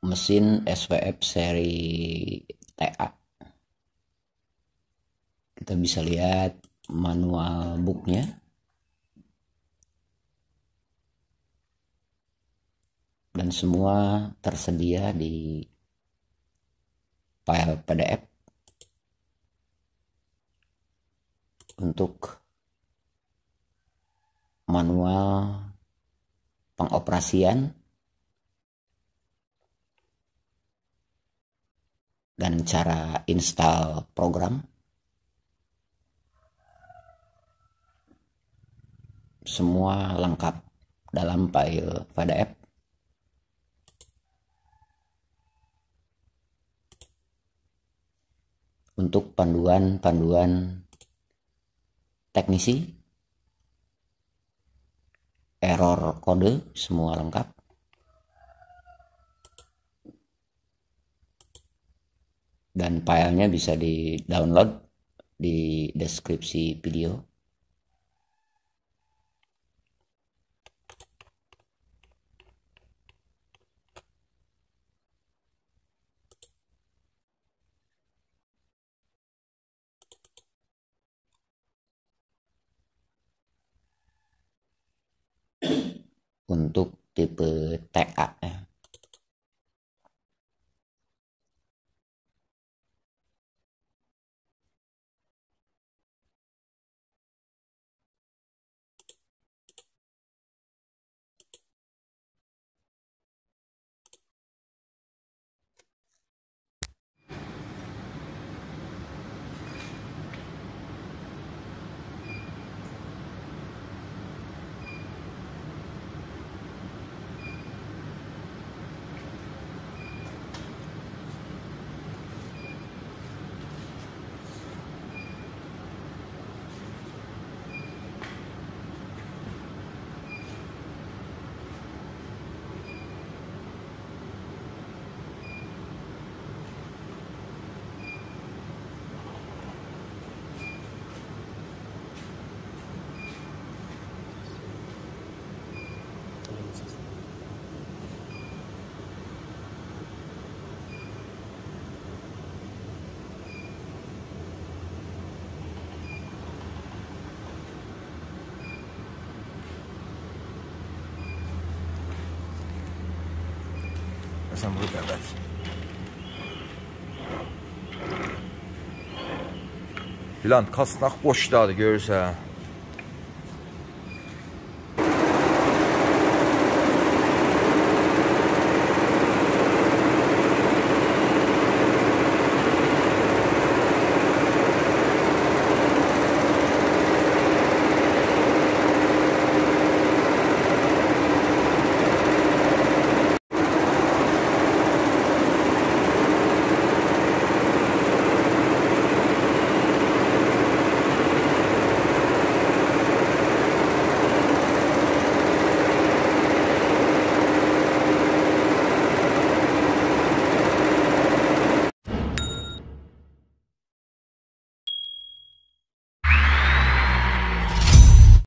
mesin SVF seri TA. Kita bisa lihat manual booknya. Dan semua tersedia di file PDF. Untuk manual pengoperasian dan cara install program, semua lengkap dalam file PDF. Untuk panduan teknisi, error kode, semua lengkap. Dan filenya bisa di-download di deskripsi video. Untuk tipe TA ya. Sen burada ver. Bilan kasnaq boşdadır görürsən.